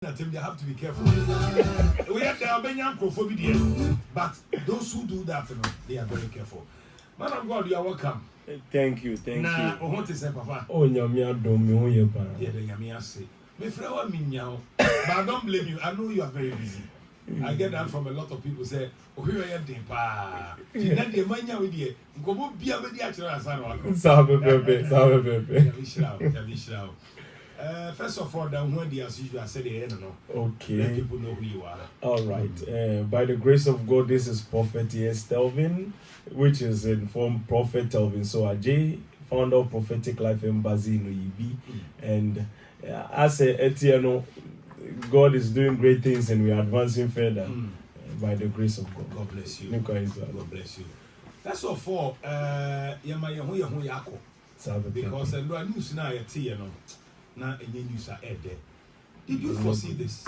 They have to be careful. We have the Albanian prophobidia, but those who do that, they are very careful. Man of God, you are welcome. Thank you. Nah, what is it, Papa? Oh, Yamia Domi, yeah, the Yamia say. My friend, but I don't blame you. I know you are very busy. I get that from a lot of people say, oh, here I am, pa. Then the money with you, go be a very actual answer. First of all, when the as usual, I said the end, okay. Let people know who you are. All right. By the grace of God, this is Prophet Telvin, which is from Prophet Telvin. So Ajay, founder of Prophetic Life Embassy in Oyibi, and as a Etienne, God is doing great things, and we are advancing further by the grace of God. God bless you. God bless you. First of all, because I know news now now news are there. Did you foresee this?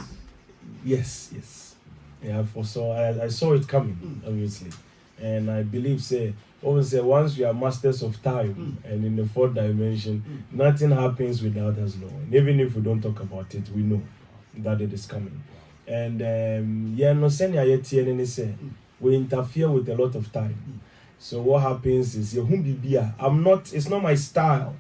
Yes. Yeah, I saw it coming, obviously. And I believe, once we are masters of time and in the fourth dimension, nothing happens without us knowing. Even if we don't talk about it, we know that it is coming. And we interfere with a lot of time. So what happens is, it's not my style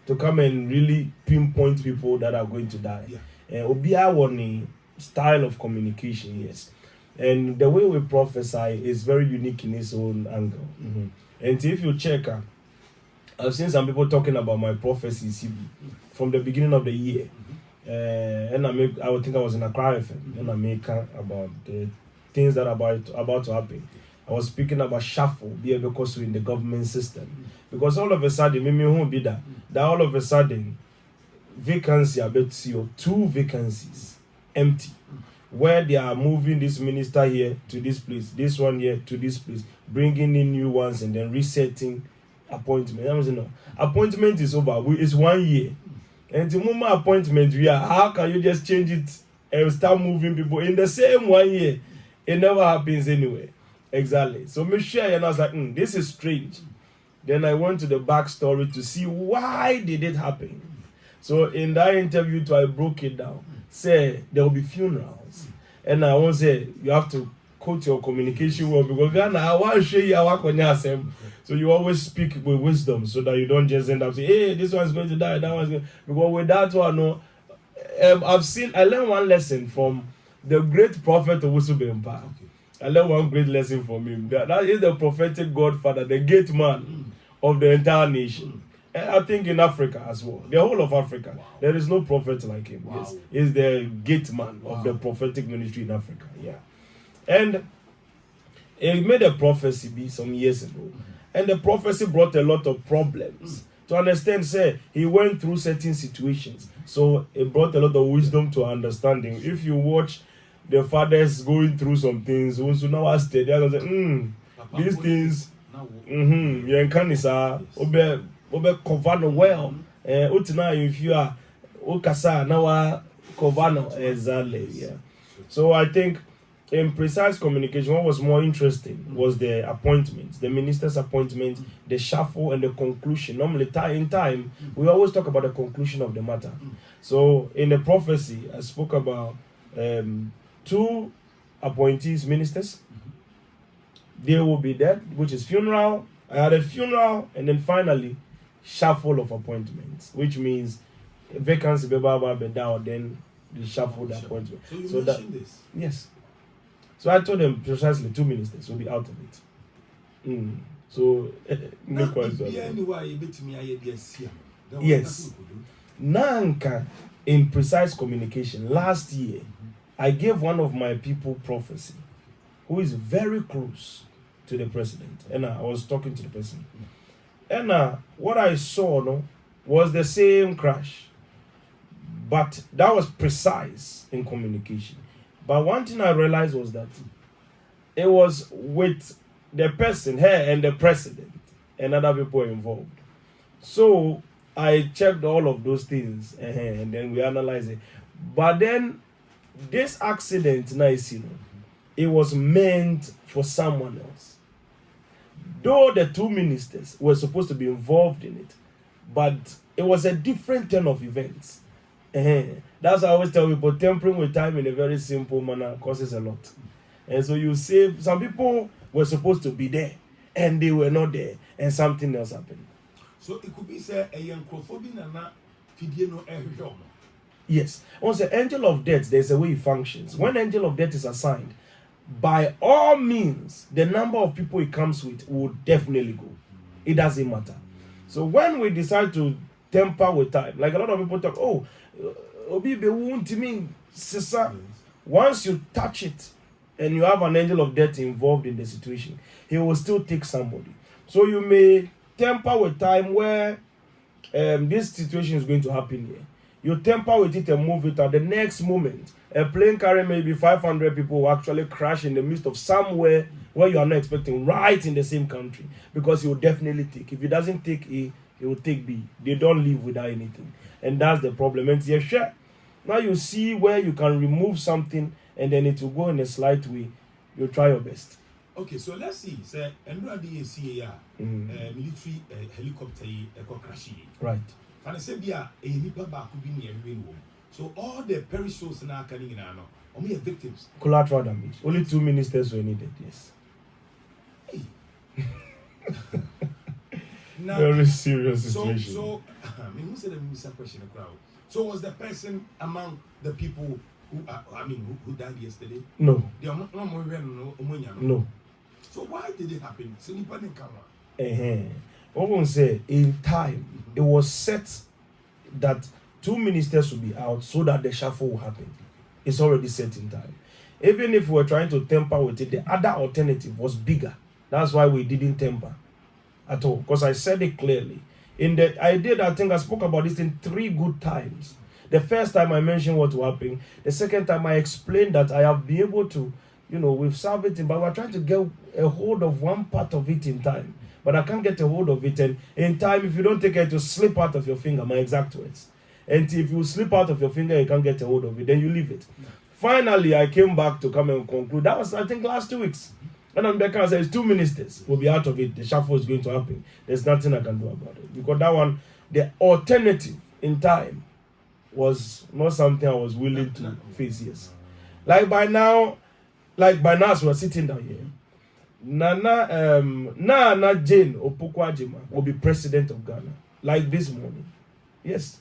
to come and really pinpoint people that are going to die. Obia one style of communication, yes. And the way we prophesy is very unique in its own angle. And if you check, I've seen some people talking about my prophecies from the beginning of the year. And I would think I was in Accra FM, and I make about the things that are about to happen. I was speaking about shuffle, because we're in the government system. Because all of a sudden, that all of a sudden, vacancy, I bet you, 2 vacancies, empty. Where they are moving this minister here to this place, this one here to this place, bringing in new ones and then resetting appointment. Appointment is over. It's 1 year. And the moment appointment, how can you just change it and start moving people in the same 1 year? It never happens anyway. Exactly. So me share and I was like, this is strange. Then I went to the backstory to see why did it happen. So in that interview I broke it down. Say there will be funerals. And I won't say you have to quote your communication well, because I want to show you how. So you always speak with wisdom so that you don't just end up saying, hey, this one's going to die, that one's going to... Because with that one, I learned one lesson from the great prophet of Usubempa. I learned one great lesson from him. That is the prophetic godfather, the gate man of the entire nation. And I think in Africa as well, the whole of Africa, there is no prophet like him. Yes, he's the gate man of the prophetic ministry in Africa. Yeah, and he made a prophecy some years ago, and the prophecy brought a lot of problems. To understand, he went through certain situations, so it brought a lot of wisdom to understanding. If you watch the fathers going through some things, also now I stay there, these things, Obe cover well. Utina if you are Okasa now cover exactly. Yeah. So I think in precise communication, what was more interesting was the appointments, the minister's appointment, the shuffle, and the conclusion. Normally, in time, we always talk about the conclusion of the matter. So in the prophecy, I spoke about 2 appointees, ministers. They will be dead, which is funeral. I had a funeral, and then finally, shuffle of appointments, which means vacancy be down, then the shuffle the appointment. So you mentioned this? Yes. So I told them precisely 2 ministers will be out of it. So yes. Nanka in precise communication. Last year, I gave one of my people prophecy, who is very close to the president, and I was talking to the president. And what I saw was the same crash, but that was precise in communication. But one thing I realized was that it was with the person, her and the president, and other people involved. So I checked all of those things, and then we analyzed it. But then this accident, it was meant for someone else. Though the 2 ministers were supposed to be involved in it, but it was a different turn of events. That's why I always tell people, tempering with time in a very simple manner causes a lot. And so you save, some people were supposed to be there and they were not there and something else happened. So it could be say a young crofobin and not fidino every job. Yes. Also, angel of death, there's a way it functions. When angel of death is assigned, by all means, the number of people it comes with will definitely go. It doesn't matter. So when we decide to temper with time, like a lot of people talk, oh, Obi be won't mean, sister. Once you touch it and you have an angel of death involved in the situation, he will still take somebody. So you may temper with time where this situation is going to happen here. You temper with it and move it at the next moment. A plane carrying maybe 500 people will actually crash in the midst of somewhere where you are not expecting, right in the same country, because he will definitely take. If he doesn't take A, he will take B. They don't live without anything. And that's the problem. And yeah, sure. Now you see where you can remove something and then it will go in a slight way. You try your best. Okay, so let's see. Say, military helicopter crash. Right. So all the perishes now coming in, only victims. Collateral damage. Only 2 ministers were needed. Yes. Hey. Now, very serious situation. So who said a question crowd? So was the person among the people who died yesterday? No. No. So why did it happen? What we say, in time, it was set that 2 ministers will be out so that the shuffle will happen. It's already set in time. Even if we were trying to temper with it, the other alternative was bigger. That's why we didn't temper at all. Because I said it clearly. I think I spoke about this in 3 good times. The first time I mentioned what will happen. The second time I explained that I have been able to, we've solved it, but we're trying to get a hold of one part of it in time. But I can't get a hold of it, and in time, if you don't take it, to slip out of your finger, my exact words. And if you slip out of your finger, you can't get a hold of it, then you leave it. Finally, I came back to come and conclude. That was, I think, last 2 weeks. And I'm back and says 2 ministers will be out of it. The shuffle is going to happen. There's nothing I can do about it. Because that one, the alternative in time was not something I was willing to face, yes. Like by now, as we're sitting down here, Nana Jane Opokwajima will be president of Ghana, like this morning. Yes.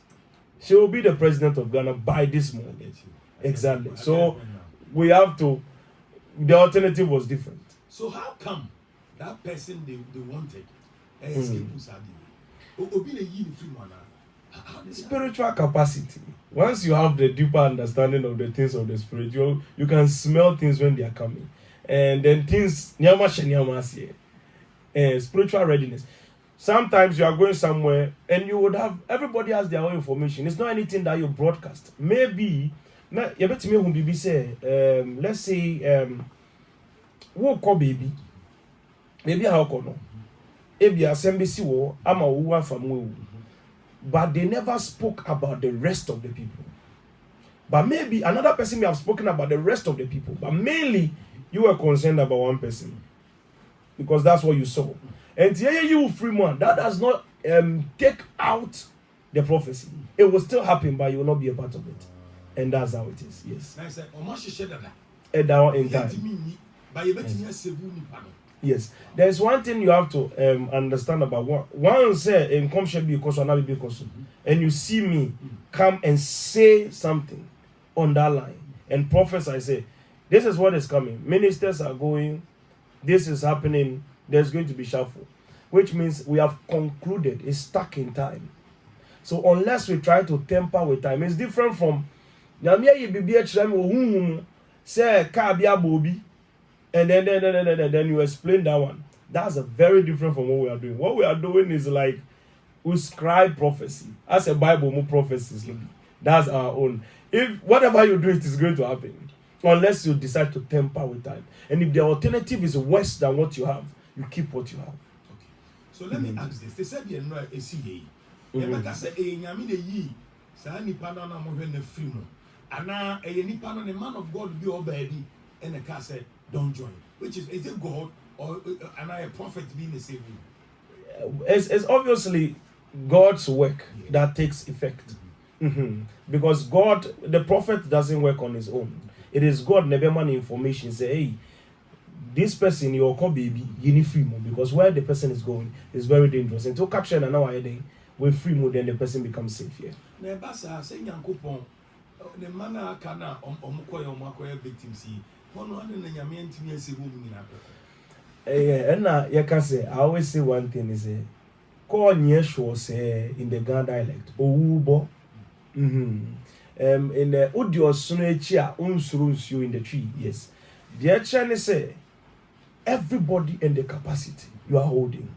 She will be the president of Ghana by this morning. Exactly. So we have to, the alternative was different. So how come that person they wanted spiritual capacity. Once you have the deeper understanding of the things of the spirit, you can smell things when they are coming. And then things, spiritual readiness. Sometimes you are going somewhere and you would have, everybody has their own information. It's not anything that you broadcast. Maybe, let's say, what call baby? Maybe how call maybe SMBC war, I'm a woman from. But they never spoke about the rest of the people. But maybe another person may have spoken about the rest of the people. But mainly, you were concerned about one person. Because that's what you saw. And you free man, that does not take out the prophecy. It will still happen, but you will not be a part of it. And that's how it is. Yes. And in time. Yes. There's one thing you have to understand about one say in come should be because another because and you see me come and say something on that line and prophesy say this is what is coming. Ministers are going, this is happening, there's going to be shuffle. Which means we have concluded, it's stuck in time. So unless we try to temper with time, it's different from say and then you explain that one. That's a very different from what we are doing. What we are doing is like we scribe prophecy. As a Bible, more prophecies. That's our own. If whatever you do, it is going to happen. Unless you decide to temper with time. And if the alternative is worse than what you have, you keep what you have. Okay. So let me ask this. They said you know a CA. Yeah, say a nyami ye. Say ni pano na mo hwe na free mo. Ana a ni pano the man of God be obedi and the car said don't join. Which is it God or a prophet being the same way? It's obviously God's work that takes effect. Because God, the prophet doesn't work on his own. It is God never man information say, hey, this person your call baby, you need free more, because where the person is going is very dangerous. And to capture an hour a day with free more, then the person becomes safe here. Nebasa say Yankopon, the manner kana omukoya victims. One na nyame antimi ase wo mu nyina. And now you can say, I always say one thing is call near sure say in the Ghana dialect. Oubo. In the audio sunechia unsurus you in the tree. Yes. The action is say everybody and the capacity you are holding.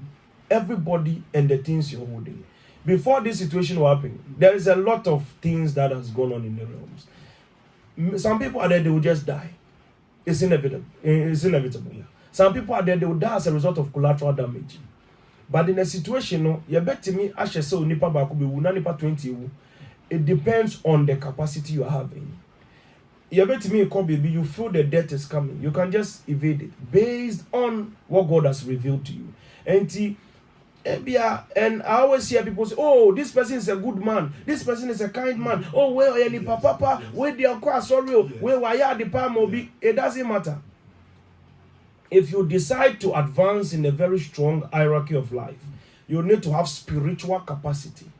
Everybody and the things you're holding. Before this situation will happen, there is a lot of things that has gone on in the realms. Some people are there, they will just die. It's inevitable. It's inevitable. Some people are there, they will die as a result of collateral damage. But in a situation, no, you bet me, I shall say, nipa bakubi, nipa 20. It depends on the capacity you are having. You bet me, baby, you feel the death is coming. You can just evade it based on what God has revealed to you. And I always hear people say, oh, this person is a good man. This person is a kind man. Oh, where are you, papa? Where they are sorry? Where are you, the palm? It doesn't matter. If you decide to advance in a very strong hierarchy of life, you need to have spiritual capacity.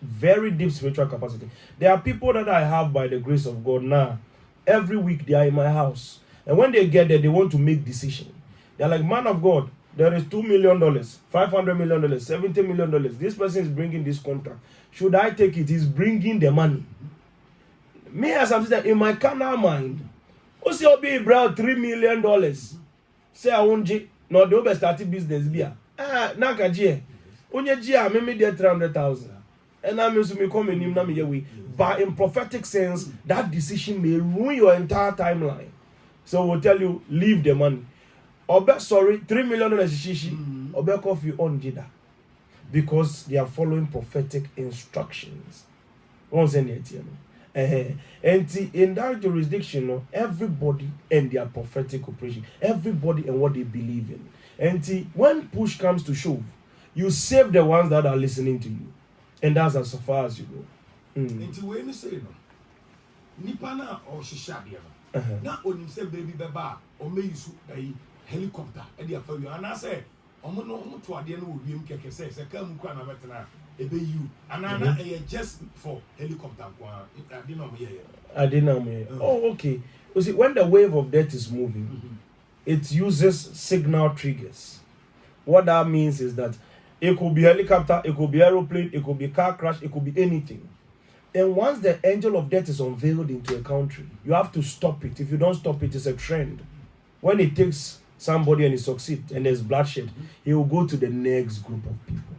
Very deep spiritual capacity. There are people that I have by the grace of God now. Every week they are in my house. And when they get there, they want to make decisions. They're like, man of God, there is $2 million, $500 million, $70 million. This person is bringing this contract. Should I take it? He's bringing the money. Me as I'm saying, in my carnal mind, what's your big bro? $3 million. Say I won't no the over starting business bia. Naka G. Onye G I me there 300,000. And I'm used to me come in him na me way. But in prophetic sense, that decision may ruin your entire timeline. So we'll tell you, leave the money. Sorry, $3 million shishi. Obe coffee on Jida. Because they are following prophetic instructions. Once in the and in that jurisdiction, everybody and their prophetic operation, everybody and what they believe in. And when push comes to shove, you save the ones that are listening to you. And that's as far as you go. Until when you say no, Nipana or Shishabia. Now, when you say baby baba or may use a helicopter and the affair, and I say, Omono to Adian will be Keke says, I come Kwana Vetana, a bay you, and I just for helicopter. I didn't know. Oh, okay. You see, when the wave of death is moving, it uses signal triggers. What that means is that it could be helicopter, it could be aeroplane, it could be car crash, it could be anything. And once the angel of death is unveiled into a country, you have to stop it. If you don't stop it, it's a trend. When it takes somebody and he succeeds and there's bloodshed, he will go to the next group of people.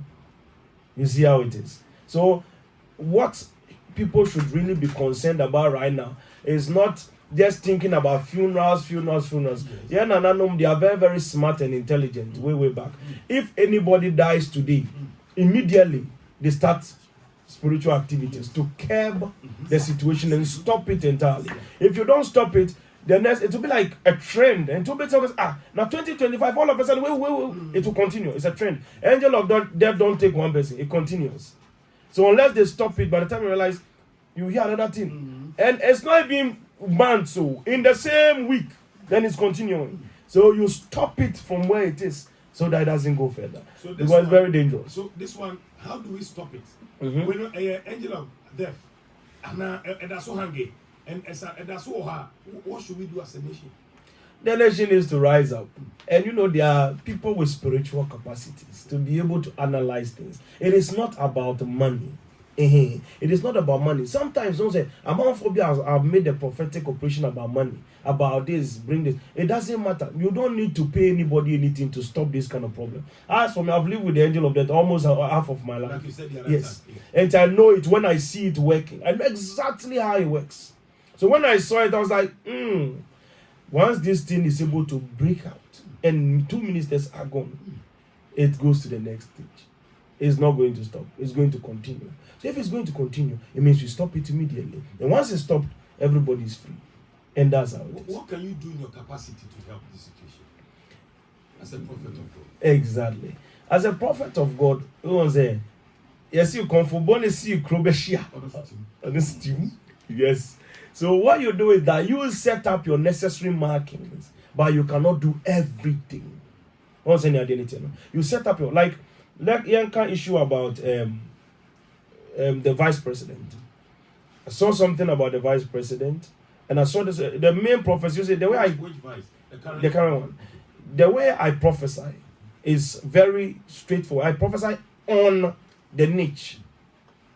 You see how it is. So what people should really be concerned about right now is not just thinking about funerals. Yeah, they are very, very smart and intelligent way back. If anybody dies today, immediately they start spiritual activities to curb the situation and stop it entirely. If you don't stop it, then it will be like a trend. And to be talking, now 2025, all of a sudden, it will continue. It's a trend. Angel of death don't take one person. It continues. So unless they stop it, by the time you realize, you hear another thing. And it's not even months, so in the same week, then it's continuing. So you stop it from where it is so that it doesn't go further. So because it's very dangerous. So this one, how do we stop it? When an angel of death, and that's so hungry. And that's what should we do as a nation? The nation is to rise up. And there are people with spiritual capacities to be able to analyze things. It is not about money. It is not about money. Sometimes don't say, I've made a prophetic operation about money, about this, bring this. It doesn't matter. You don't need to pay anybody anything to stop this kind of problem. As for me, I've lived with the angel of death almost half of my life. Like you said the other yes. time. And I know it when I see it working. I know exactly how it works. So when I saw it, I was like, once this thing is able to break out and 2 ministers are gone, it goes to the next stage. It's not going to stop. It's going to continue. So if it's going to continue, it means we stop it immediately. And once it's stopped, everybody is free. And that's how it is. What can you do in your capacity to help this situation? As a prophet of God. Exactly. As a prophet of God, Yes, you come for bonus, you crobeshia. Yes. So what you do is that you will set up your necessary markings, but you cannot do everything. What's any identity? You set up your like Yanka issue about the vice president. I saw something about the vice president, and I saw this. The main prophecy. You say the way which vice? The current one. The way I prophesy is very straightforward. I prophesy on the niche.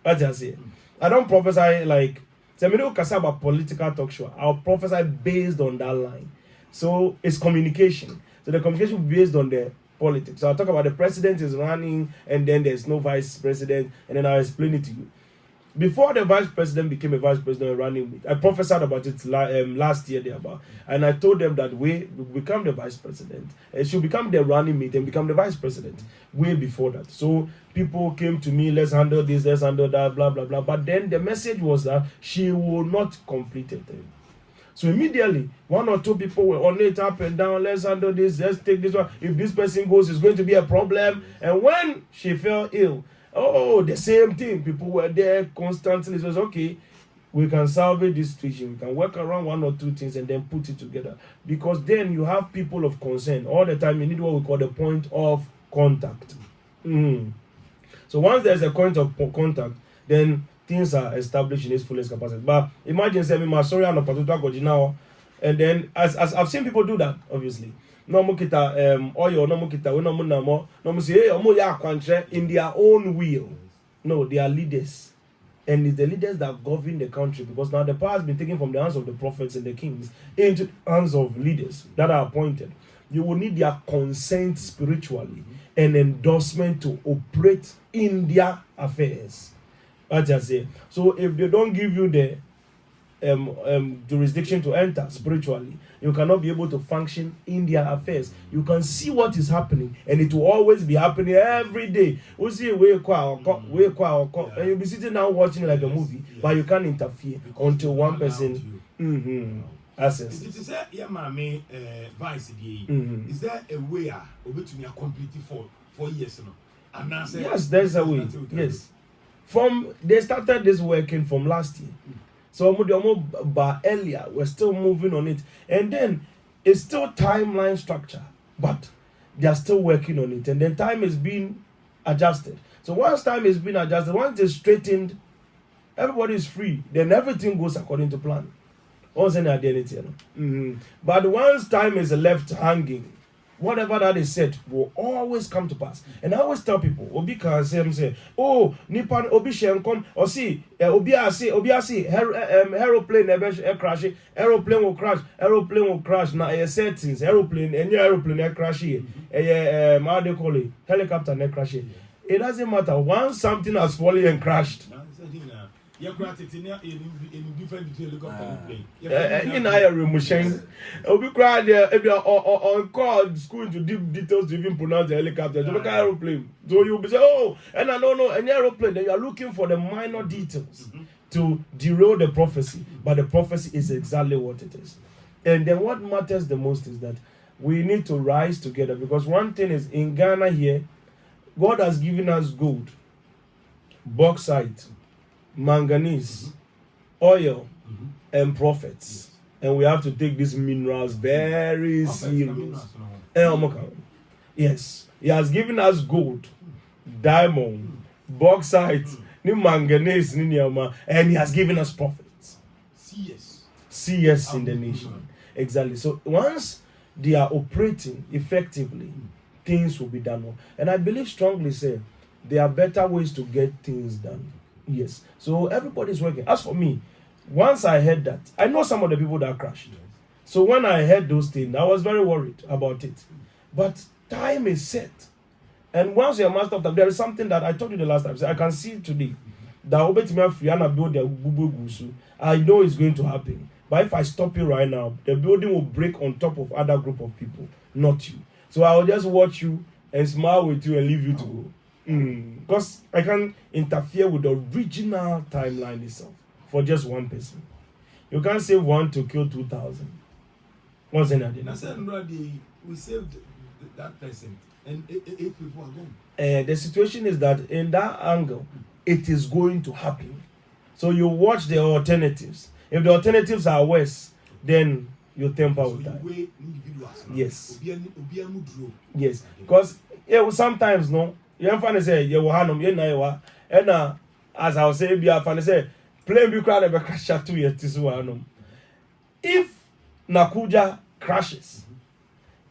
What I say. I don't prophesy like about political talk show. I'll prophesy based on that line. So it's communication. So the communication will be based on the politics. So I'll talk about the president is running, and then there's no vice president, and then I'll explain it to you. Before the vice president became a vice president running with, I prophesied about it last year there about, and I told them that we become the vice president. It should become the running mate and become the vice president way before that. So people came to me, let's handle this, let's handle that, blah blah blah. But then the message was that she will not complete it. So immediately, one or two people were on it up and down. Let's handle this. Let's take this one. If this person goes, it's going to be a problem. And when she fell ill, the same thing. People were there constantly. It was okay. We can salvage this situation. We can work around one or two things and then put it together. Because then you have people of concern. All the time, you need what we call the point of contact. So once there's a point of contact, then things are established in its fullest capacity. But imagine saying, "My sorry, I'm not now," and then as I've seen people do that, obviously. No more kita oil, no more kita, no more no more say, "Hey, in their own will." No, they are leaders, and it's the leaders that govern the country, because now the power has been taken from the hands of the prophets and the kings into the hands of leaders that are appointed. You will need their consent spiritually and endorsement to operate in their affairs. What I say. So if they don't give you the jurisdiction to enter spiritually, you cannot be able to function in their affairs. You can see what is happening, and it will always be happening every day. We see and you'll be sitting down watching like a movie, but you can't interfere until one person access. Is there a way to complete for 4 years? Yes, there's a way. Yes. They started this working from last year. So earlier, we're still moving on it. And then it's still timeline structure, but they are still working on it. And then time is being adjusted. So once time is being adjusted, once it's straightened, everybody is free. Then everything goes according to plan. Once any identity. But once time is left hanging, whatever that is said will always come to pass. And I always tell people, Obi can say, oh, Nipan Obi Shenkom, or see, Obi aeroplane crash, aeroplane will crash. Now a settings, aeroplane, and your aeroplane crash here. How they call it? Helicopter crash. It doesn't matter. Once something has fallen and crashed. In Obi cried on call school into deep details to even pronounce the helicopter. Aeroplane. So you'll be saying, oh, and I don't know, an aeroplane. Then you are looking for the minor details to derail the prophecy. But the prophecy is exactly what it is. And then what matters the most is that we need to rise together. Because one thing is, in Ghana here, God has given us gold, bauxite, manganese, oil, and prophets. And we have to take these minerals very serious. Yes, He has given us gold, diamond, bauxite, manganese, and He has given us prophets. CS in the nation. Exactly. So once they are operating effectively, things will be done. And I believe strongly, say, there are better ways to get things done. Yes. So everybody's working. As for me, once I heard that, I know some of the people that crashed. So when I heard those things, I was very worried about it. But time is set. And once you're master of time, there is something that I told you the last time. So I can see today that I know it's going to happen. But if I stop you right now, the building will break on top of other group of people, not you. So I will just watch you and smile with you and leave you to go. Because I can't interfere with the original timeline itself for just one person. You can't save one to kill 2,000. What's in that? I said, we saved that person. and 8 people are gone. The situation is that in that angle, it is going to happen. So you watch the alternatives. If the alternatives are worse, then your temper will die. Yes. Yes. Because sometimes no, you have to say you will handle and as I was saying, be a say plane be crowd ever crash at 2 years. If Nakuja crashes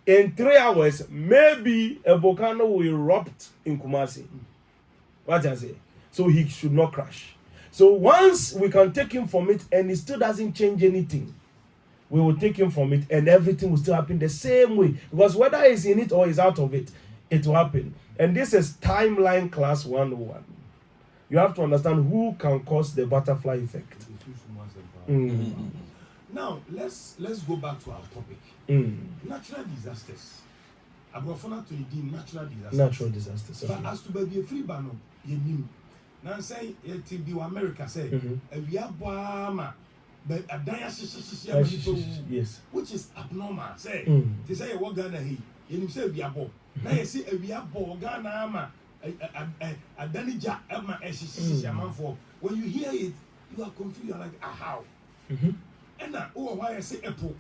in 3 hours, maybe a volcano will erupt in Kumasi. What I say? So he should not crash. So once we can take him from it and it still doesn't change anything, we will take him from it and everything will still happen the same way. Because whether he's in it or he's out of it, it will happen. And this is timeline class 101. You have to understand who can cause the butterfly effect. Now, let's go back to our topic. Natural disasters. Abrofona to the natural disasters. Natural disasters. But as to be a free banner, you knew. Now say it be America say we are Bama, but a yes, which is abnormal. Say they say what Ghana he, you say we are bo. Now you see we are bo Ghana ama a Danija ama for. When you hear it, you are confused. You're like how? And now why I say apple.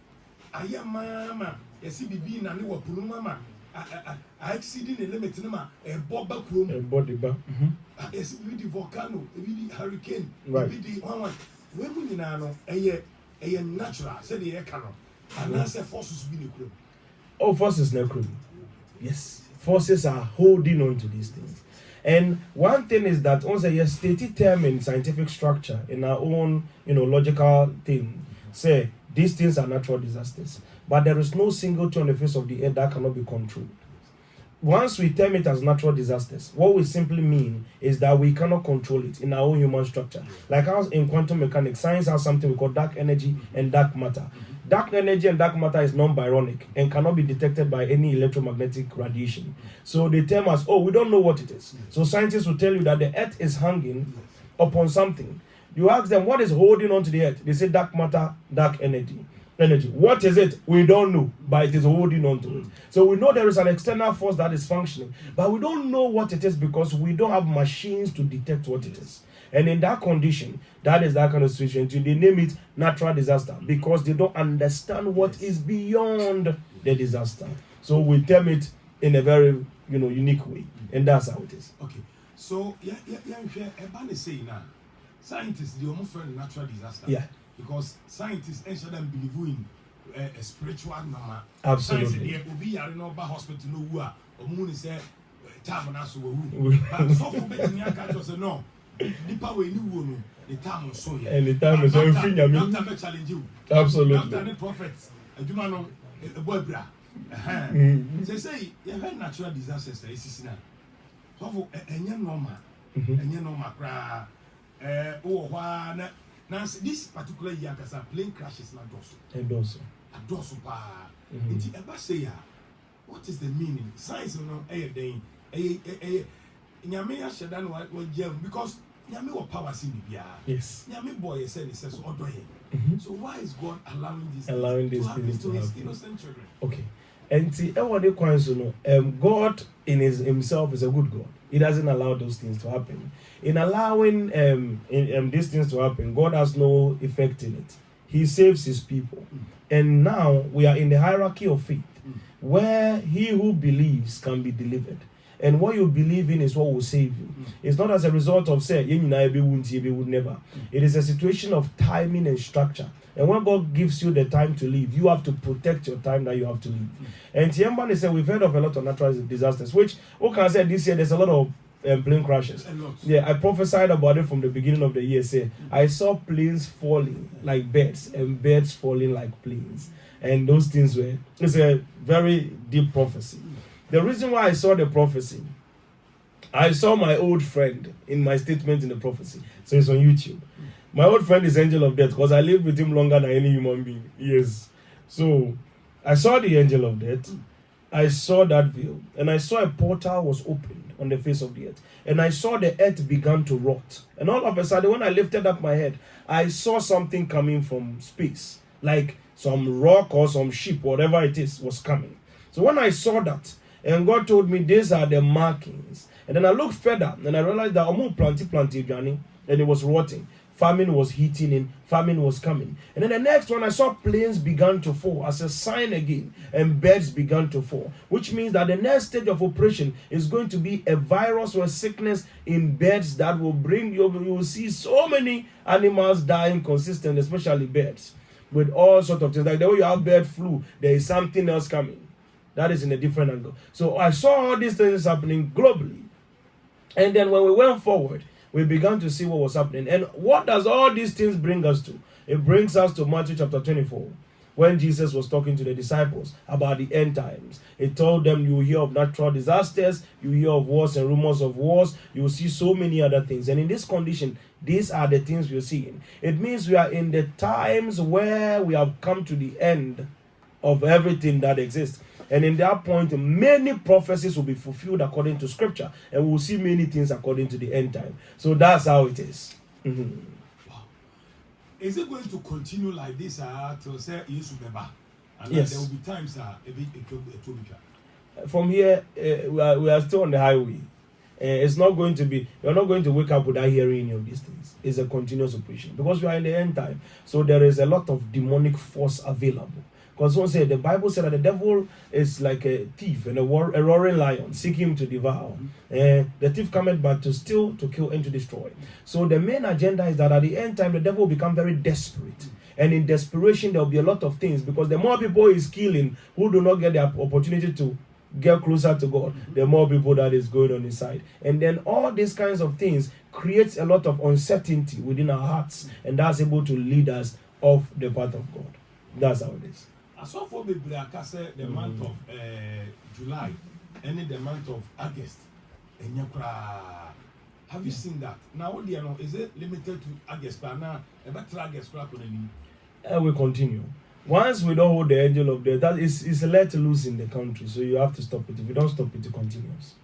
I am mama. You see bibi na ni wa pulu mama. I exceeding the limit nama a boba room a body bar. Yes, with the volcano, with the hurricane, right. With the one. When we know a natural, say the air cannon, and that's a forces be the crew. Oh, forces no crew. Yes, forces are holding on to these things. And one thing is that once a stated term in scientific structure, in our own, logical thing, say these things are natural disasters. But there is no single thing on the face of the earth that cannot be controlled. Once we term it as natural disasters, what we simply mean is that we cannot control it in our own human structure. Like how in quantum mechanics, science has something we call dark energy and dark matter. Dark energy and dark matter is non-barionic and cannot be detected by any electromagnetic radiation. So they term us, we don't know what it is. So scientists will tell you that the earth is hanging upon something. You ask them, what is holding on to the earth? They say dark matter, dark energy. What is it? We don't know, but it is holding on to it. So we know there is an external force that is functioning, but we don't know what it is because we don't have machines to detect what it is. And in that condition, that is that kind of situation. They name it natural disaster because they don't understand what is beyond the disaster. So we term it in a very unique way, and that's how it is. Okay. So everybody saying now, scientists they almost find natural disaster. Yeah. Because scientists shouldn't believe in a spiritual number. Absolutely. Science will be at no hospital no who are or moon say time and so who. But so for betting your catch say no. The power in you the time on so and the time is very free. Doctor challenge you. Absolutely. Doctor the prophets. A Jumano a boy bra. They say you have natural disasters is now. So for normal. Normal cry. Now, this particular year, because plane crashes not dorsal. A dorsal pa. What is the meaning? Science no day. Nyame shadan what gem because Nyame what power in Bibia. Yes. Nyame boy said he says so. So why is God allowing this things to his happen? innocent children? Okay. And see, God in himself is a good God. He doesn't allow those things to happen. In allowing these things to happen, God has no effect in it. He saves his people. And now we are in the hierarchy of faith, where he who believes can be delivered. And what you believe in is what will save you. It's not as a result of say, would never. It is a situation of timing and structure. And when God gives you the time to live, you have to protect your time that you have to live. And Tiembani said, we've heard of a lot of natural disasters, which, what can I say this year, there's a lot of plane crashes. Yeah, I prophesied about it from the beginning of the year. Say, I saw planes falling like birds and birds falling like planes. And those things it's a very deep prophecy. The reason why I saw the prophecy, I saw my old friend in my statement in the prophecy. So it's on YouTube. My old friend is Angel of Death because I lived with him longer than any human being. Yes. So I saw the Angel of Death. I saw that view. And I saw a portal was opened on the face of the earth. And I saw the earth began to rot. And all of a sudden, when I lifted up my head, I saw something coming from space. Like some rock or some ship, whatever it is, was coming. So when I saw that, And God told me these are the markings. And then I looked further and I realized that Omu planted Johnny, and it was rotting. Famine was hitting in, famine was coming. And then the next one, I saw planes began to fall as a sign again, and birds began to fall, which means that the next stage of operation is going to be a virus or a sickness in birds that will bring you will see so many animals dying consistently, especially birds, with all sorts of things. Like the way you have bird flu, there is something else coming. That is in a different angle. So I saw all these things happening globally. And then when we went forward, we began to see what was happening. And what does all these things bring us to? It brings us to Matthew chapter 24, when Jesus was talking to the disciples about the end times. He told them, you will hear of natural disasters, you will hear of wars and rumors of wars, you will see so many other things. And in this condition, these are the things we're seeing. It means we are in the times where we have come to the end of everything that exists. And in that point, many prophecies will be fulfilled according to scripture. And we'll see many things according to the end time. So that's how it is. Mm-hmm. Wow. Is it going to continue like this till say Yesubeba? And yes. There will be times it will be. From here, we are still on the highway. It's not going to be, you're not going to wake up without hearing any of these things. It's a continuous operation. Because we are in the end time. So there is a lot of demonic force available. Because one said, the Bible said that the devil is like a thief and a roaring lion, seeking him to devour. The thief cometh but to steal, to kill, and to destroy. So the main agenda is that at the end time, the devil will become very desperate. And in desperation, there will be a lot of things. Because the more people he's killing who do not get the opportunity to get closer to God, the more people that is going on his side. And then all these kinds of things creates a lot of uncertainty within our hearts. And that's able to lead us off the path of God. That's how it is. I saw for the month of July and in the month of August. Have you seen that? Now, what do you know? Is it limited to August? Now, August. We continue. Once we don't hold the angel of death, that is let loose in the country. So you have to stop it. If you don't stop it, it continues.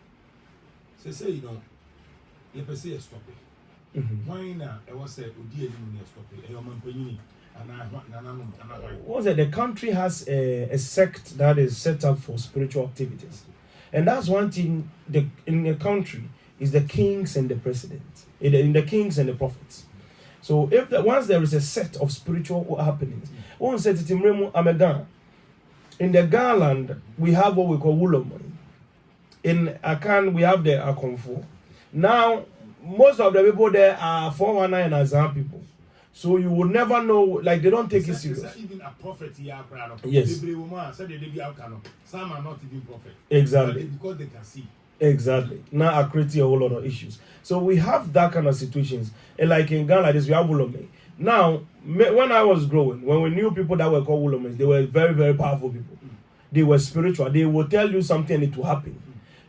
So say you know, you say stop it. Why now? I was said, stop it. What's that? The country has a sect that is set up for spiritual activities, and that's one thing. In the country is the kings and the presidents, in the kings and the prophets. So if once there is a set of spiritual happenings, one said it in in the Garland we have what we call Wulomon. In Akan we have the Akonfo. Now most of the people there are 419 and Azan people. So you will never know, like they don't take it serious. Even a prophet here, yes. Some are not even prophet. Exactly. Because they can see. Exactly. Now I create a whole lot of issues. So we have that kind of situations. And like in Ghana, like this, we have Wulome. Now, when I was growing, when we knew people that were called Wulomes, they were very, very powerful people. They were spiritual. They will tell you something and it will happen.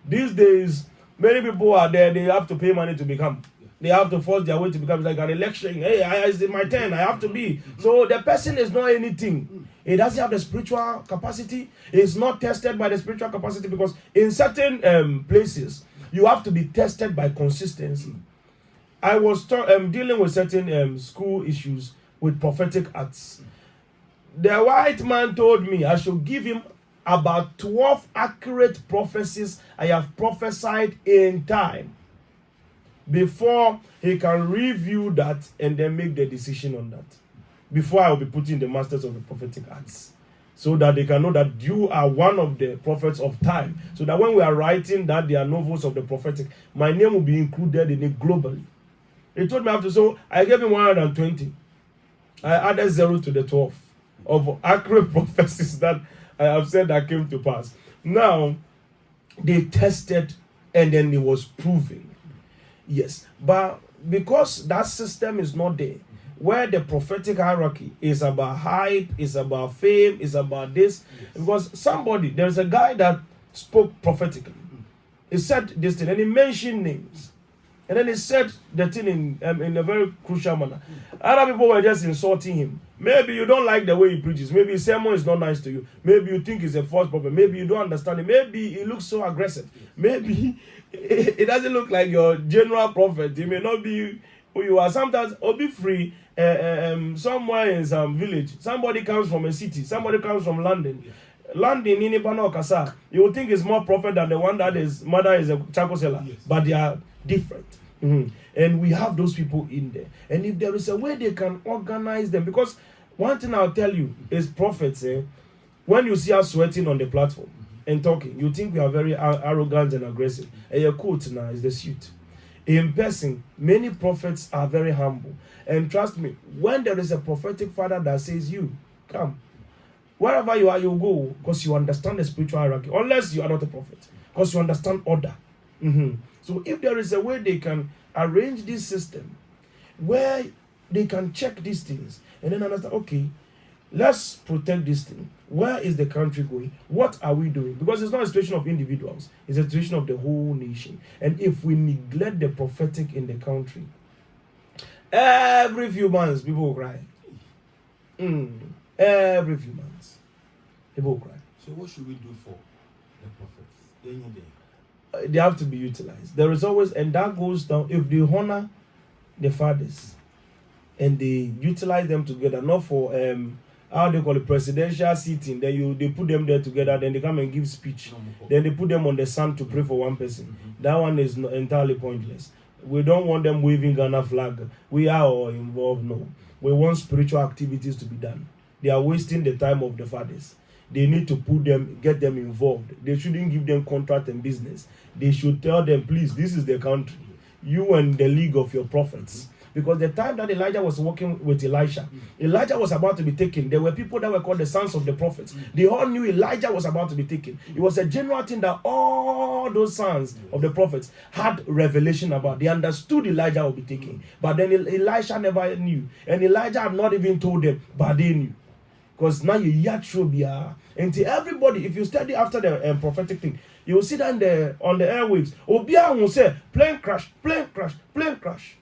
These days, many people are there, they have to pay money to become. They have to force their way to become like an election. Hey, it's my turn. I have to be. So the person is not anything. He doesn't have the spiritual capacity. He's not tested by the spiritual capacity because in certain places, you have to be tested by consistency. I was dealing with certain school issues with prophetic acts. The white man told me I should give him about 12 accurate prophecies I have prophesied in time, before he can review that and then make the decision on that. Before I will be putting the masters of the prophetic acts. So that they can know that you are one of the prophets of time. So that when we are writing that they are novels of the prophetic, my name will be included in it globally. He told me after, so I gave him 120. I added 0 to the 12 of accurate prophecies that I have said that came to pass. Now, they tested and then it was proven. Yes, but because that system is not there, where the prophetic hierarchy is about hype, is about fame, is about this, because there's a guy that spoke prophetically. He said this thing and he mentioned names. And then he said the thing in a very crucial manner. Other people were just insulting him. Maybe you don't like the way he preaches. Maybe his sermon is not nice to you. Maybe you think he's a false prophet. Maybe you don't understand it. Maybe he looks so aggressive. Maybe it doesn't look like your general prophet. He may not be who you are. Sometimes, or be free somewhere in some village. Somebody comes from a city. Somebody comes from London. landing in Ibano Kasa, you would think is more prophet than the one that his mother is a charcoal seller. Yes. But they are different. And we have those people in there. And if there is a way they can organize them, because one thing I'll tell you is prophets, when you see us sweating on the platform and talking, you think we are very arrogant and aggressive. And your coat now is the suit. In person, many prophets are very humble. And trust me, when there is a prophetic father that says, you, come, wherever you are, you go, because you understand the spiritual hierarchy, unless you are not a prophet, because you understand order. So if there is a way they can arrange this system where they can check these things and then understand, okay, let's protect this thing. Where is the country going? What are we doing? Because it's not a situation of individuals, it's a situation of the whole nation. And if we neglect the prophetic in the country, every few months people will cry. Every few months people will cry. So what should we do for the prophets? They have to be utilized. There is always, and that goes down, if they honor the fathers and they utilize them together, not for how they call it, presidential seating, then they put them there together, then they come and give speech, then they put them on the sun to pray for one person. That one is entirely pointless. We don't want them waving Ghana flag. We are all involved. No, we want spiritual activities to be done. They are wasting the time of the fathers. They need to put them, get them involved. They shouldn't give them contract and business. They should tell them, please, this is the country. You and the league of your prophets. Because the time that Elijah was working with Elisha, Elijah was about to be taken. There were people that were called the sons of the prophets. They all knew Elijah was about to be taken. It was a general thing that all those sons of the prophets had revelation about. They understood Elijah would be taken. But then Elisha never knew. And Elijah had not even told them, but they knew. Because now you yet should be until everybody, if you study after the prophetic thing, you will see that on the airwaves, Obia will say, plane crash, plane crash, plane crash.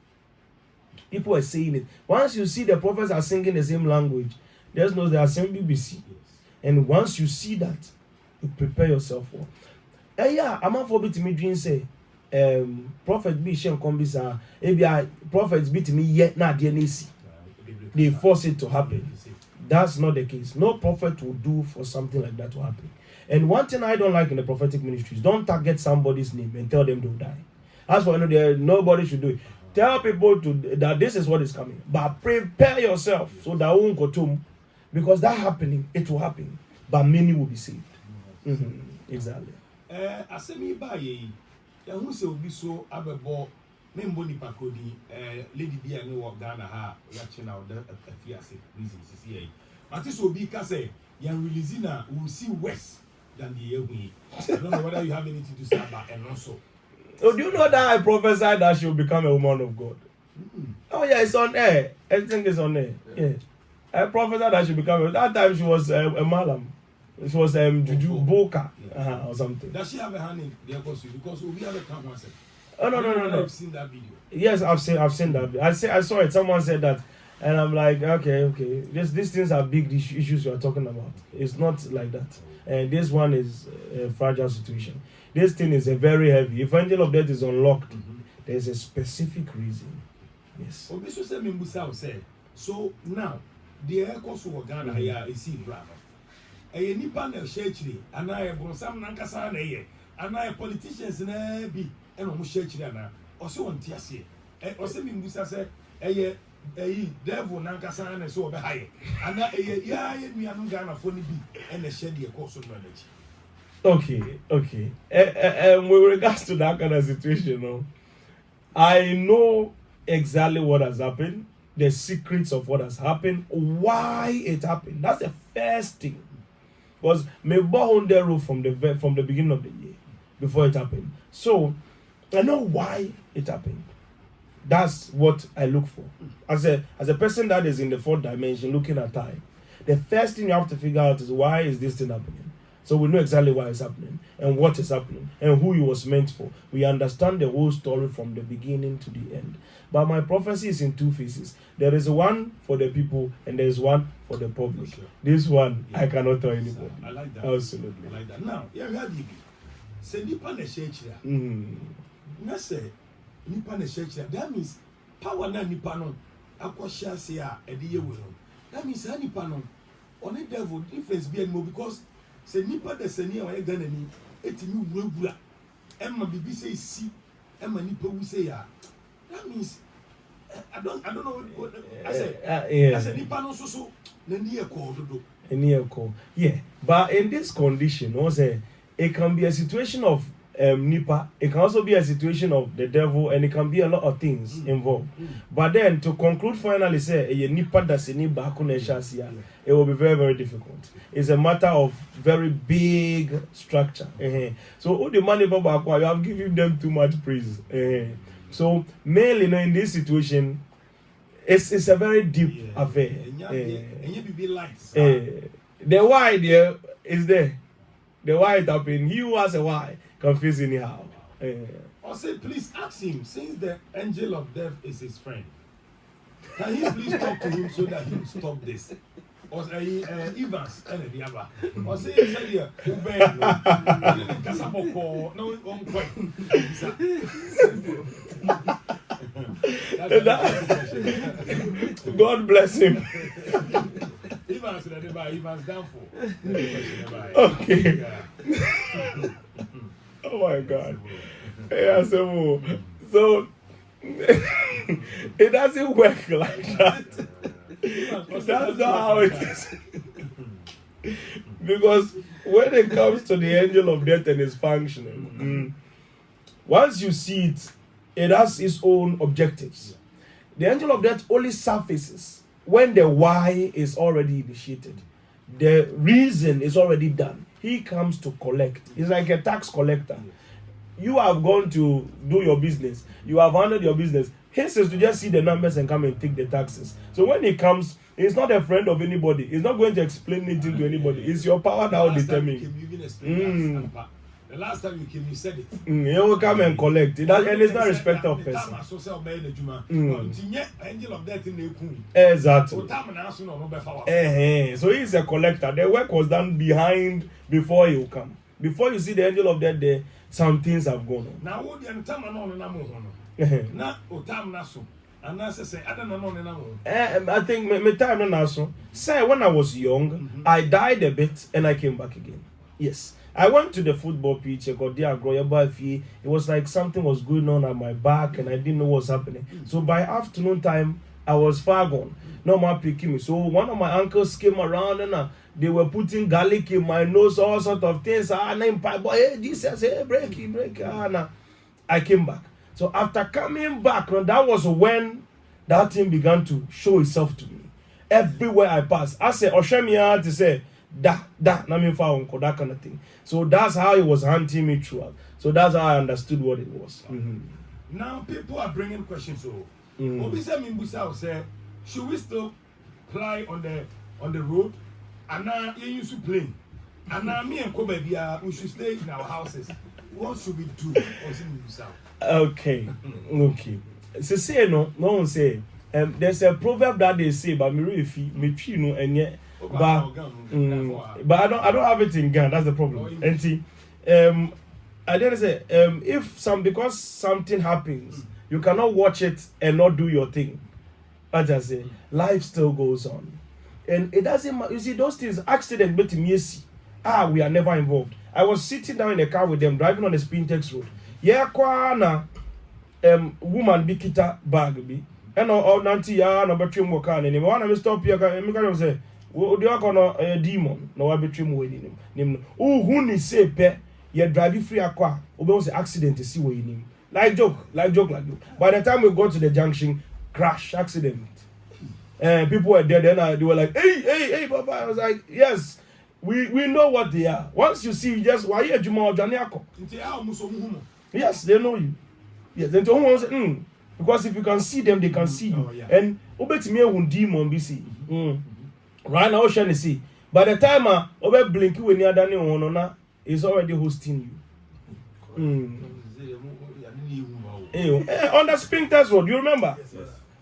People are saying it. Once you see the prophets are singing the same language, there's no they are saying BBC. And once you see that, you prepare yourself for. Yeah, I'm not forbid to me dream say, prophet be shem kombisa, prophets beat me yet not the they force it to happen. That's not the case. No prophet will do for something like that to happen. And one thing I don't like in the prophetic ministry is don't target somebody's name and tell them they'll die. As for nobody should do it. Tell people that this is what is coming. But prepare yourself so that won't go to, because that happening, it will happen. But many will be saved. Exactly. Asemi ba ye, who say will be so abebo. Memboni pakodi, lady be and no Ghana ha, watching out the fiase reasons is here. But this will be Kase, young releasina will see worse than the year we. I don't know whether you have anything to say about and also. So do you know that I prophesied that she will become a woman of God? Oh yeah, it's on air. Everything is on air. Yeah. I prophesied that she become that time she was a malam. It was Juju Boka or something. Does she have a hand in the apostle? Because we have a camp myself. Oh no. I've seen that video. Yes, I've seen that video. I saw it. Someone said that, and I'm like, okay. These things are big issues you are talking about. It's not like that. And this one is a fragile situation. This thing is a very heavy. If angel of death is unlocked, there's a specific reason. Yes. So now the air course of Ghana here is in Bravo. A nipa na shechiri, and I have some Nankasa and I politicians be. And almost church na also on tiase or semi musa say devil nankasa na so be high and ya mi anu Ghana for ni bi and the share the course of knowledge. Okay. With regards to that kind of situation, I know exactly what has happened, the secrets of what has happened, why it happened. That's the first thing. Was me born on the roof from the beginning of the year before it happened. So I know why it happened. That's what I look for. As a person that is in the fourth dimension looking at time, the first thing you have to figure out is why is this thing happening? So we know exactly why it's happening and what is happening and who it was meant for. We understand the whole story from the beginning to the end. But my prophecy is in two phases. There is one for the people and there is one for the public. Sure. This one, yeah. I cannot tell anybody. I like that. Absolutely. I like that. Now, you have you. Say nipa na church here. Na say nipa na church here. That means power na nipa no akwahia se a ede ye we no. That means nipa no on the devil difference be anymore because Say nipa de seni o ye Ghana ni etimi wurawura emma bibi say si emma nipa wu say ya. That means I don't know what I said nipa no so na ni e ko dodo. Yeah, but in this condition, also, it can be a situation of Nipa. It can also be a situation of the devil, and it can be a lot of things involved. But then to conclude finally, say Nipa that's Nipa it will be very, very difficult. It's a matter of very big structure. So all the money Baba, you have given them too much praise. So mainly, in this situation, it's a very deep affair. The why there is there. The why it happened. He who has a why confused anyhow. Or say, please ask him, since the angel of death is his friend, can he please talk to him so that he will stop this? Or say, Evans, and the other. Or say, here, God bless him. Evans down for. Okay. Oh my God. Yeah, so it doesn't work like that. That's not how it is. Because when it comes to the angel of death and its functioning, once you see it, it has its own objectives. The angel of death only surfaces when the why is already initiated. The reason is already done. He comes to collect. He's like a tax collector. You have gone to do your business. You have handled your business. He says to just see the numbers and come and take the taxes. So when he comes, he's not a friend of anybody. He's not going to explain anything to anybody. It's your power that will determine. The last time you came, you said it. He will come and collect. And it's not respect of person. Exactly. So he's a collector. The work was done behind before he will come. Before you see the angel of death there, some things have gone on. Now, what the time I think my time now. Say when I was young, I died a bit and I came back again. Yes. I went to the football pitch. I got there. It was like something was going on at my back and I didn't know what was happening. So by afternoon time, I was far gone. No more picking me. So one of my uncles came around and they were putting garlic in my nose, all sort of things. Hey, Jesus, hey, break. I came back. So after coming back, that was when that thing began to show itself to me. Everywhere I passed, I said, Oshemia to say, that kind of thing. So that's how he was hunting me throughout. So that's how I understood what it was. Now people are bringing questions. So say, should we still fly on the road? And now you used to plane. And now me and Kobe, we should stay in our houses. What should we do? Okay. So say no one say. There's a proverb that they say, but but I don't have it in Ghana. That's the problem. And see, I didn't say because something happens, you cannot watch it and not do your thing. As I say, life still goes on, and it doesn't matter. You see, those things, accident, but we are never involved. I was sitting down in a car with them, driving on the Spintex road. Yeah, kwana woman bikita bag be, and nanti ya no between mo car ni. Wanna me stop here? Me can say. Odi akono demon na wa betwem wo nim no who ni say pe ye drive free akwa obe say accident see wo nim like joke by the time we got to the junction crash accident people were there then they were like hey Baba. I was like yes we know what they are. Once you see just why you juma odwane akọ yes they know you yes then to who say because if you can see them they can see you and obetimi ehun demon be see right now, Ocean see. By the time over blink when you're done on is already hosting you. On the Spintex road, you remember? Yes.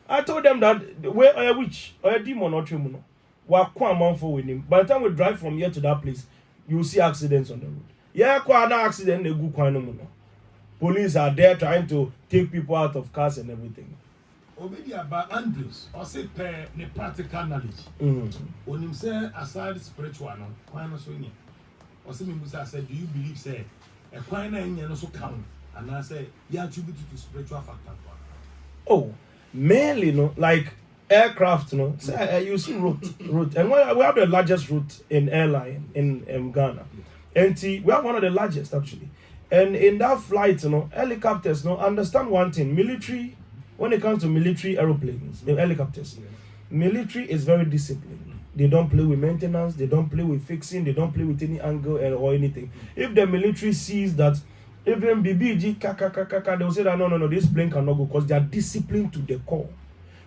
I told them that where a witch or a demon or trimono were quite for with him. By the time we drive from here to that place, you will see accidents on the road. Yeah, quite an accident, they go quite no. Police are there trying to take people out of cars and everything. Obedi about Andrews or say per the practical knowledge. On him say aside spiritual no, why no so ni? Or some people said, do you believe, say, a coin and you also count? And I say, you attribute it to spiritual factor. Oh, mainly, like aircraft, so, you see route. And we have the largest route in airline in Ghana. And we have one of the largest, actually. And in that flight, helicopters, understand one thing. Military, when it comes to military aeroplanes, the helicopters, military is very disciplined. They don't play with maintenance, they don't play with fixing, they don't play with any angle or anything. If the military sees that even BBG, they will say that no, this plane cannot go because they are disciplined to the core.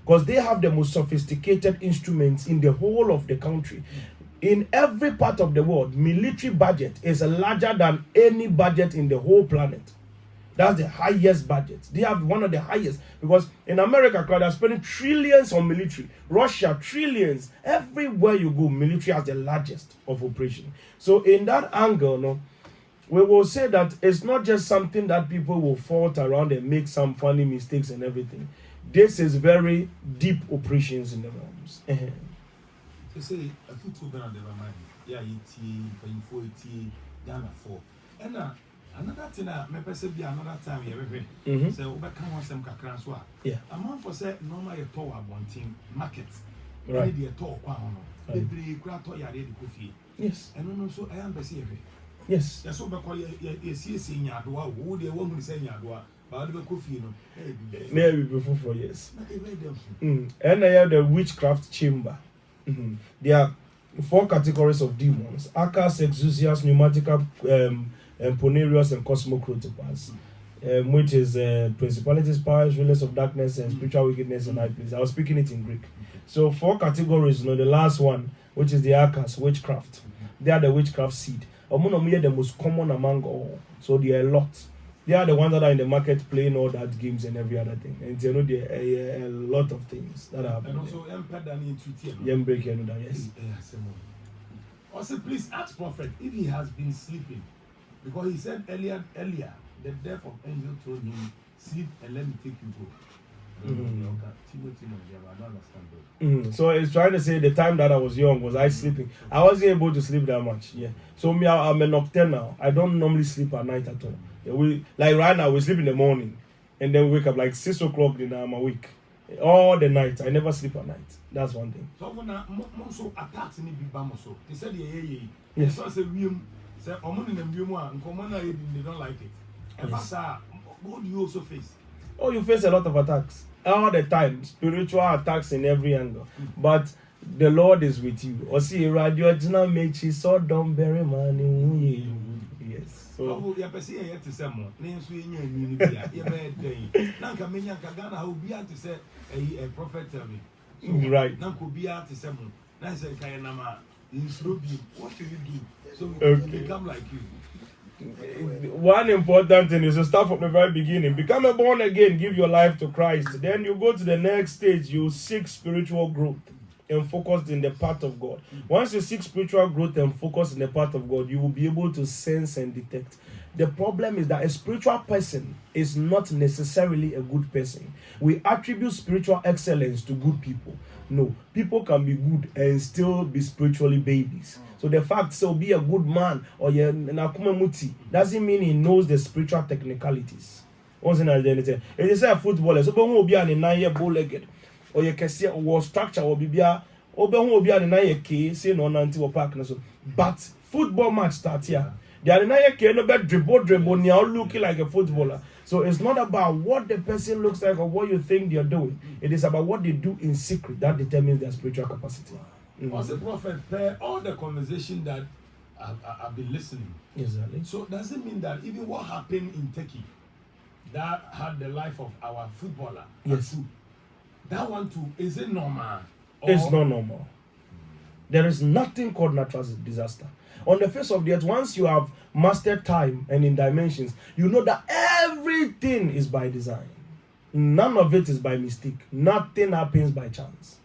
Because they have the most sophisticated instruments in the whole of the country. In every part of the world, military budget is larger than any budget in the whole planet. That's the highest budget. They have one of the highest. Because in America, they're spending trillions on military. Russia, trillions. Everywhere you go, military has the largest of operation. So in that angle, we will say that it's not just something that people will fault around and make some funny mistakes and everything. This is very deep operations in the realms. They say a few two grand of money. Yeah, Ghana 4. And another thing, my person be another time here. So we can want some kakran so. Yeah. A month for say normal a tower one team market. Right. The tower the crowd toy are ready coffee. Yes. And also I am busy. Yes. That's what we call you see in Yadua, who they want to say Yadua. Maybe before 4 years. And I have the witchcraft chamber. There are 4 categories of demons: Akas, Exousias, Pneumatica, Ponerius, and Cosmocrotopas, which is principalities, powers, rulers of darkness, and spiritual wickedness in high places. I was speaking it in Greek. So 4 categories. The last one, which is the Akas, witchcraft. They are the witchcraft seed. The most common among all. So there are a lot. They are the ones that are in the market playing all that games and every other thing. And there are a lot of things that happen. And also, yes. Also, please ask Prophet if he has been sleeping. Because he said earlier, the death of angel told him, sleep and let me take you go. So it's trying to say the time that I was young, was I sleeping? I wasn't able to sleep that much. Yeah. So me, I'm a nocturnal. I don't normally sleep at night at all. Like right now, we sleep in the morning, and then we wake up like 6 o'clock. Then I'm awake all the night. I never sleep at night. That's one thing. So when also attacks any big bam so they said yes. So I said we say in the they don't like it. And what do you also face? Oh, you face a lot of attacks all the time. Spiritual attacks in every angle, but the Lord is with you. Or see radio original mechi so don't bury money. Yes. So you person here to say more. Name so nya ni bia. You be na nka menya nka Ghana how bia to say a prophet Telvin. Right. Na ko bia to say more. Na say kai na ma insrobi. What should you do so we become like you? One important thing is to start from the very beginning. Become a born again, give your life to Christ. Then you go to the next stage, you seek spiritual growth and focus in the path of God. Once you seek spiritual growth and focus in the path of God, you will be able to sense and detect. The problem is that a spiritual person is not necessarily a good person. We attribute spiritual excellence to good people. No, people can be good and still be spiritually babies. So the fact so be a good man or doesn't mean he knows the spiritual technicalities. Once in identity, it is a footballer. So who will be an 9-year bow-legged or you can see or structure or be a who be an 9-year case in on until park. But football match starts here. They are 9-year no bad dribble, now looking like a footballer. So it's not about what the person looks like or what you think they're doing. It is about what they do in secret that determines their spiritual capacity. As a prophet, all the conversation that I've been listening. Exactly. So does it mean that even what happened in Turkey, that had the life of our footballer? Yes. That one too, is it normal? It's not normal. There is nothing called natural disaster. On the face of the earth, once you have mastered time and in dimensions, you know that everything is by design. None of it is by mistake. Nothing happens by chance.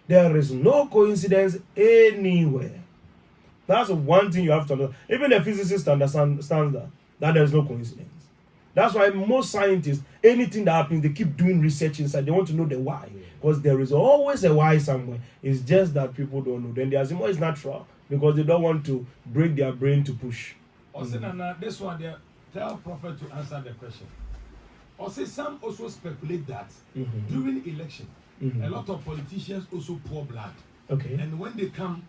There is no coincidence anywhere. That's one thing you have to understand. Even the physicists understand that there is no coincidence. That's why most scientists, anything that happens, they keep doing research inside. They want to know the why. Because there is always a why somewhere. It's just that people don't know. Then the Azimo is natural. because they don't want to break their brain to push. Also, this one there, tell Prophet to answer the question. Also, some also speculate that during election, a lot of politicians also pour blood. Okay. And when they come,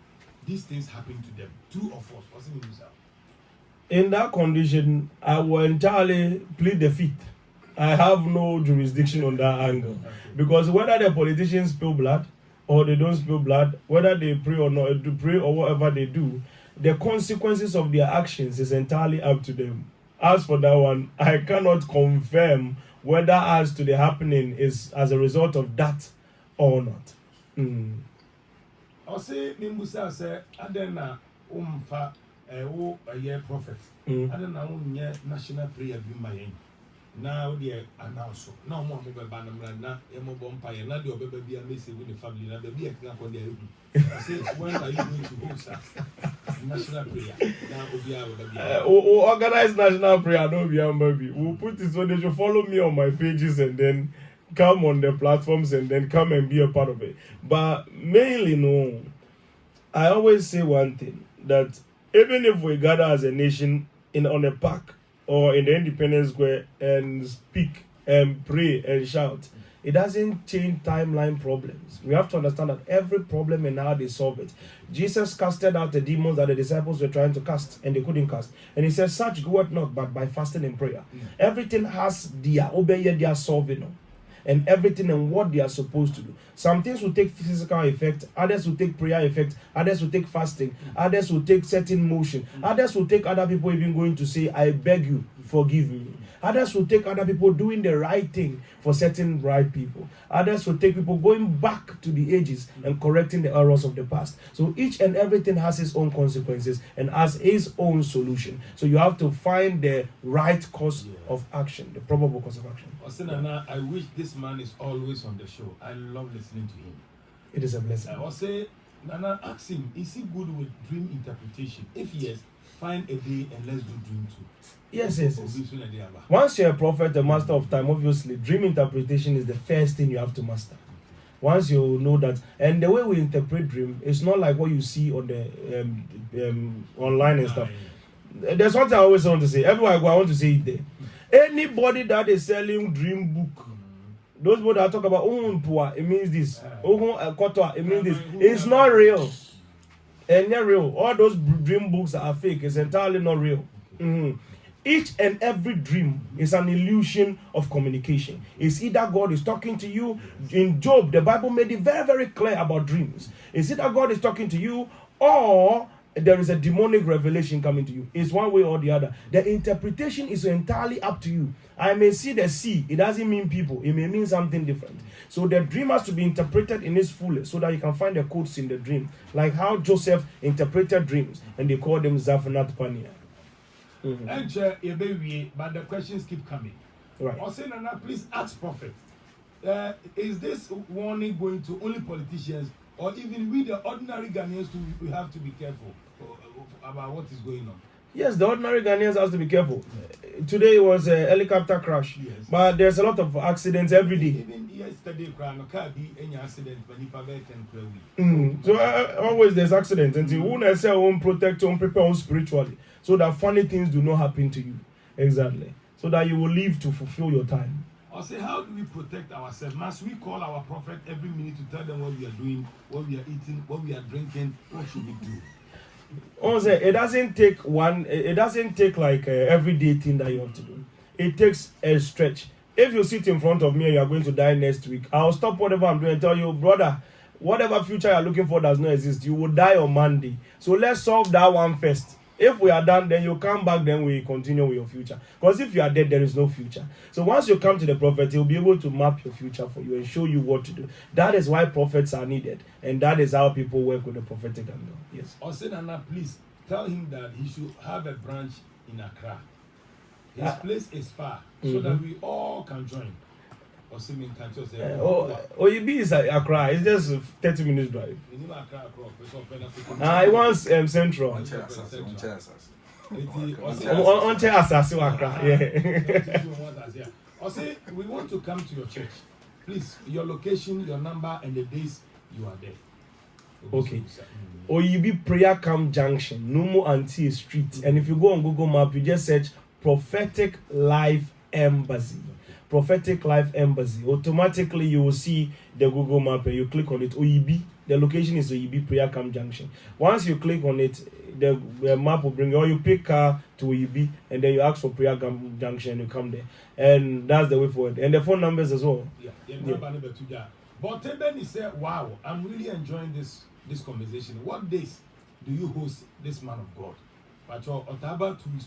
these things happen to them. True or false? What's it mean, sir? In that condition, I will entirely plead the fifth. I have no jurisdiction on that angle. Okay. Because whether the politicians spill blood or they don't spill blood, whether they pray or not, to pray or whatever they do, the consequences of their actions is entirely up to them. As for that one, I cannot confirm whether as to the happening is as a result of that or not. I say, Nimbusa say, Adena umfa wo a prophet. Adena unye national prayer be my now they announce no more mobile banner na emo bompa na the obebe bia message with the family na baby e kan there. I say, when are you going to go, sir? National prayer. Now we'll organize national prayer. No, we'll put it so they should follow me on my pages and then come on the platforms and then come and be a part of it. But mainly, no. I always say one thing, that even if we gather as a nation on a park or in the Independence Square and speak and pray and shout, it doesn't change timeline problems. We have to understand that every problem and how they solve it. Jesus casted out the demons that the disciples were trying to cast and they couldn't cast. And he says, such goeth not but by fasting and prayer. Everything has their solving. And everything and what they are supposed to do. Some things will take physical effect, others will take prayer effect, others will take fasting, others will take certain motion, others will take other people even going to say, I beg you, forgive me. Others will take other people doing the right thing for certain right people. Others will take people going back to the ages and correcting the errors of the past. So each and everything has its own consequences and has its own solution. So you have to find the right course of action, the probable course of action. Osenana, I wish this man is always on the show. I love listening to him. It is a blessing. I will say, Nana, ask him, is he good with dream interpretation? If yes, find a day and let's do dream too. Yes. Once you're a prophet, a master of time, obviously, dream interpretation is the first thing you have to master. Once you know that, and the way we interpret dream is not like what you see on the online and stuff. There's something I always want to say. Everywhere I go, I want to say it there. Anybody that is selling dream book, those people that talk about it means this, it means this. It's not real. And not real. All those dream books are fake. It's entirely not real. Each and every dream is an illusion of communication. It's either God is talking to you. In Job, the Bible made it very, very clear about dreams. It's either God is talking to you or there is a demonic revelation coming to you. It's one way or the other. The interpretation is entirely up to you. I may see the sea. It doesn't mean people. It may mean something different. So the dream has to be interpreted in its fullest so that you can find the codes in the dream. Like how Joseph interpreted dreams and they called them Zaphanat Pania. But the questions keep coming. Right. Also, Nana, please ask Prophet. Is this warning going to only politicians or even we, the ordinary Ghanaians, too, we have to be careful about what is going on? Yes, the ordinary Ghanaians have to be careful. Today was a helicopter crash, but there's a lot of accidents every day. Even yesterday, no car be any accident, but if So always there's accidents, and you won't say own protect, own prepare, own spiritually, so that funny things do not happen to you. Exactly, so that you will live to fulfill your time. I'll say, how do we protect ourselves? Must we call our prophet every minute to tell them what we are doing, what we are eating, what we are drinking? What should we do? It doesn't take like everyday thing that you have to do. It takes a stretch. If you sit in front of me and you are going to die next week, I'll stop whatever I'm doing and tell you, brother, whatever future you're looking for does not exist. You will die on Monday. So let's solve that one first. If we are done, then you come back, then we continue with your future. Because if you are dead, there is no future. So once you come to the prophet, he'll be able to map your future for you and show you what to do. That is why prophets are needed. And that is how people work with the prophetic angle. Yes. Also, Nana, please tell him that he should have a branch in Accra. His place is far, so that we all can join. OEB is Accra. It's just 30 minutes drive. It wants Central. On Assassin Accra. Yeah. Also, we want to come to your church. Please, your location, your number, and the days you are there. Okay. Oyibi Prayer Camp Junction, Numu Anti Street. And if you go on Google Map, you just search Prophetic Life Embassy. Prophetic Life Embassy. Automatically you will see the Google Map and you click on it. Oyibi. The location is Oyibi Prayer Camp Junction. Once you click on it, the map will bring you, or you pick car to Oyibi and then you ask for Prayer Camp Junction and you come there. And that's the way forward. And the phone numbers as well. Yeah. But Telvin said, wow, I'm really enjoying this conversation. What days do you host this man of God? But your Otaba 2 weeks,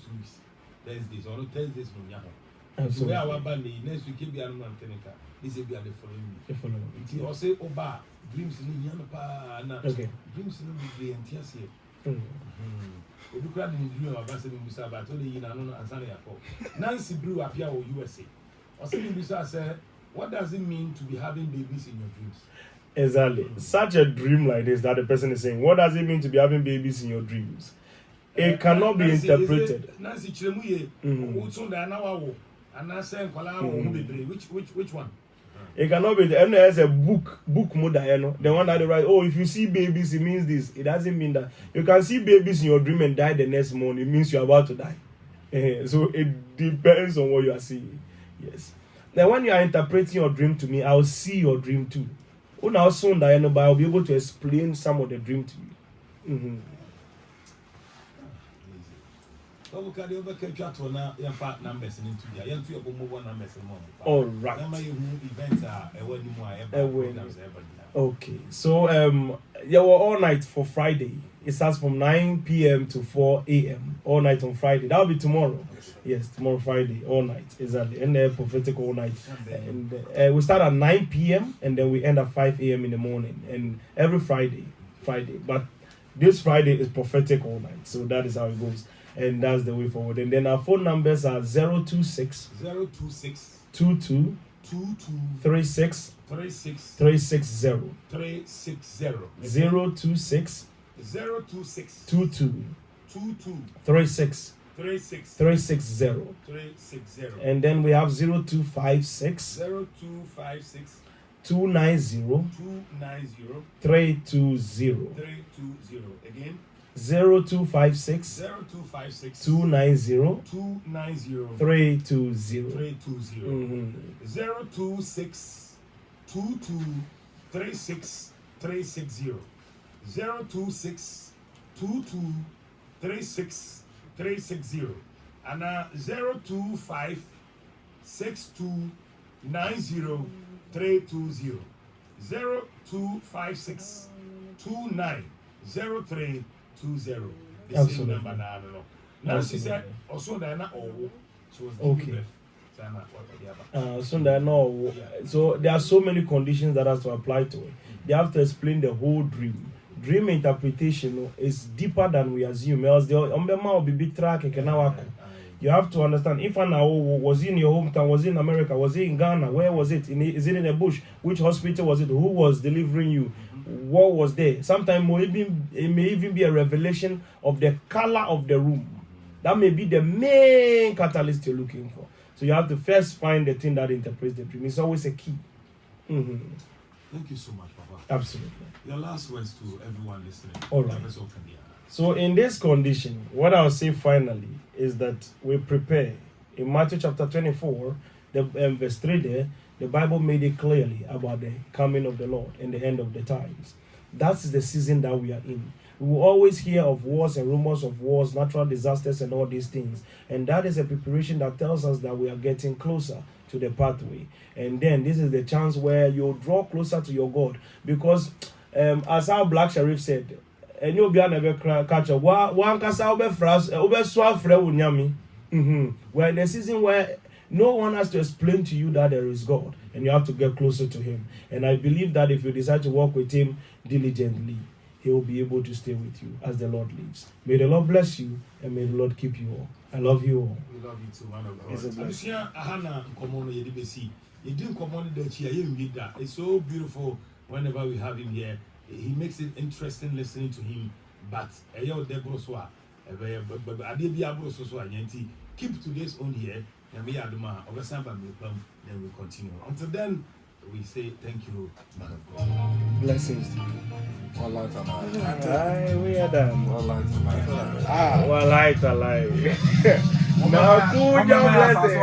Thursdays or Thursdays from Yahoo. Absolutely. Where our band next week be an Antenica. This will be the following week. He also Oba dreams in Yanapa. Okay. Dreams in the NTS. We cried in the dream of Bassett Musa, but only in Anon and Sunday. Nancy Brew appear or USA. Or something Musa said, what does it mean to be having babies in your dreams? Exactly. Such a dream like this that the person is saying, what does it mean to be having babies in your dreams? It cannot be interpreted. Nancy Chilemuye, which one? It cannot be. And there's a book mode, the one that they write. Oh, if you see babies, it means this. It doesn't mean that. You can see babies in your dream and die the next morning. It means you're about to die. So it depends on what you are seeing. Yes. Then when you are interpreting your dream to me, I'll see your dream too. Oh, now soon that but I'll be able to explain some of the dream to you. All right. Okay. So yeah, we're all night for Friday. It starts from 9 p.m. to 4 a.m. all night on Friday. That'll be tomorrow. Yes, tomorrow Friday, all night. Exactly. And the prophetic all night. And we start at 9 p.m. and then we end at 5 a.m. in the morning. And every Friday. But this Friday is prophetic all night. So that is how it goes. And that's the way forward. And then our phone numbers are 026 22 36 360 026 22 36 360. And then we have 0256 290 320. Again. 0256 290 320. 026 22 36 360. 026 22 36 360. And 025 62 90 320. 0256 29 03 20. The same number now, I don't know. Now she said, also Diana or she was okay. So there are so many conditions that have to apply to it. They have to explain the whole dream. Dream interpretation is deeper than we assume. Else will be big track. You have to understand, if an was in your hometown, was in America, was it in Ghana, where was it? Is it in a bush? Which hospital was it? Who was delivering you? What was there? Sometimes it may even be a revelation of the color of the room. That may be the main catalyst you're looking for. So you have to first find the thing that interprets the dream. It's always a key. Thank you so much, Papa. Absolutely. Your last words to everyone listening. All right. So in this condition, what I'll say finally is that we prepare. In Matthew chapter 24, verse 3 there, the Bible made it clearly about the coming of the Lord and the end of the times. That's the season that we are in. We will always hear of wars and rumors of wars, natural disasters and all these things. And that is a preparation that tells us that we are getting closer to the pathway. And then this is the chance where you draw closer to your God. Because as our Black Sheriff said, and you'll be never catch a one cast over swap. We're in a season where no one has to explain to you that there is God, and you have to get closer to Him. And I believe that if you decide to walk with Him diligently, He will be able to stay with you as the Lord lives. May the Lord bless you, and may the Lord keep you all. I love you all. We love you too, man of God. It's so beautiful whenever we have him here. He makes it interesting listening to him. But keep today's on here. Then we continue. Until then, we say thank you, man of God. Blessings to you. Wallahi, We are done. wallahi. Wallahi, talai. Now, good job, blessing.